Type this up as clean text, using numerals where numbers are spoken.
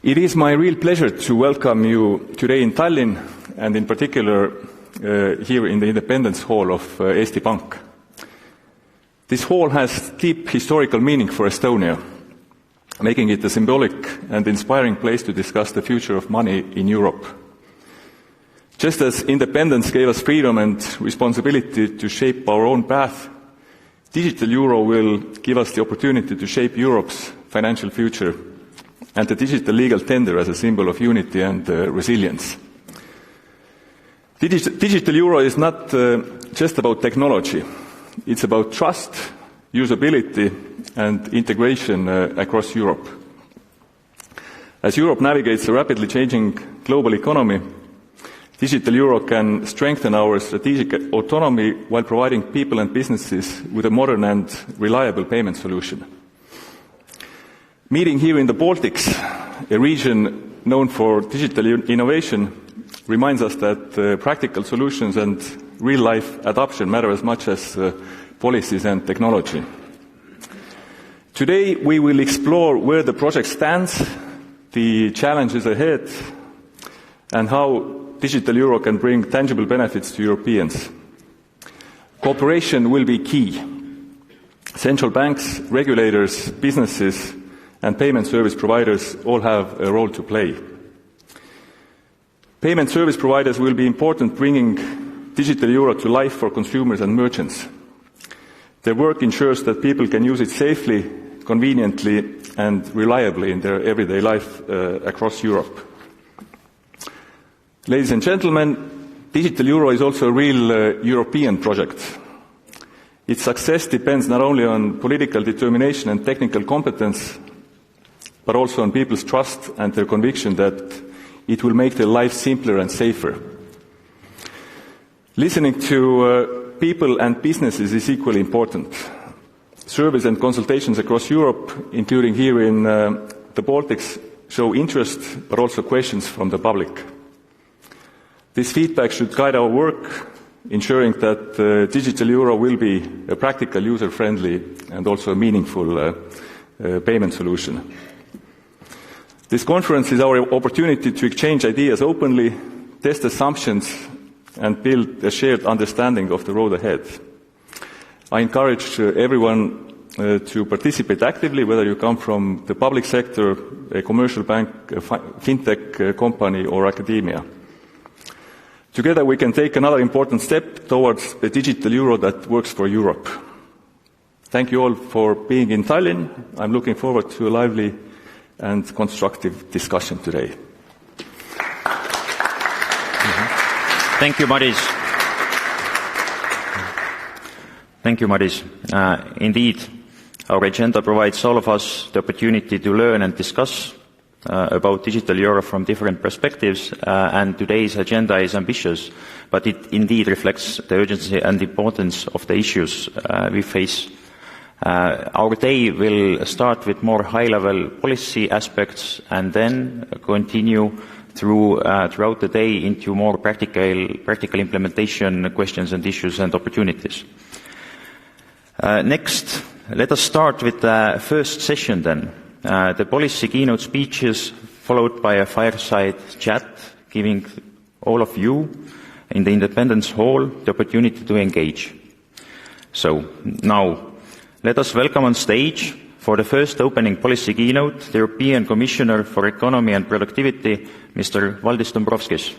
It is my real pleasure to welcome you today in Tallinn, and in particular here in the Independence Hall of Eesti Pank. This hall has deep historical meaning for Estonia, making it a symbolic and inspiring place to discuss the future of money in Europe. Just as independence gave us freedom and responsibility to shape our own path, digital euro will give us the opportunity to shape Europe's financial future and the digital legal tender as a symbol of unity and resilience. Digital euro is not just about technology. It's about trust, usability, and integration across Europe. As Europe navigates a rapidly changing global economy, digital euro can strengthen our strategic autonomy while providing people and businesses with a modern and reliable payment solution. Meeting here in the Baltics, a region known for digital innovation, reminds us that practical solutions and real-life adoption matter as much as policies and technology. Today we will explore where the project stands, the challenges ahead, and how digital euro can bring tangible benefits to Europeans. Cooperation will be key. Central banks, regulators, businesses, and payment service providers all have a role to play. Payment service providers will be important, bringing digital euro to life for consumers and merchants. Their work ensures that people can use it safely, conveniently, and reliably in their everyday life across Europe. Ladies and gentlemen, digital euro is also a real European project. Its success depends not only on political determination and technical competence, but also on people's trust and their conviction that it will make their life simpler and safer. Listening to people and businesses is equally important. Surveys and consultations across Europe, including here in the Baltics, show interest, but also questions from the public. This feedback should guide our work, ensuring that digital euro will be a practical, user-friendly, and also a meaningful payment solution. This conference is our opportunity to exchange ideas openly, test assumptions, and build a shared understanding of the road ahead. I encourage everyone to participate actively, whether you come from the public sector, a commercial bank, a fintech company, or academia. Together we can take another important step towards a digital euro that works for Europe. Thank you all for being in Tallinn. I'm looking forward to a lively and constructive discussion today. Thank you, Madis. Thank you, Madis. Indeed, our agenda provides all of us the opportunity to learn and discuss about digital euro from different perspectives, and today's agenda is ambitious, but it indeed reflects the urgency and importance of the issues we face. Our day will start with more high-level policy aspects and then continue throughout the day into more practical implementation questions and issues and opportunities. Next, let us start with the first session then. The policy keynote speeches followed by a fireside chat, giving all of you in the Independence Hall the opportunity to engage. So, now, let us welcome on stage for the first opening policy keynote the European Commissioner for Economy and Productivity, Mr. Valdis Dombrovskis.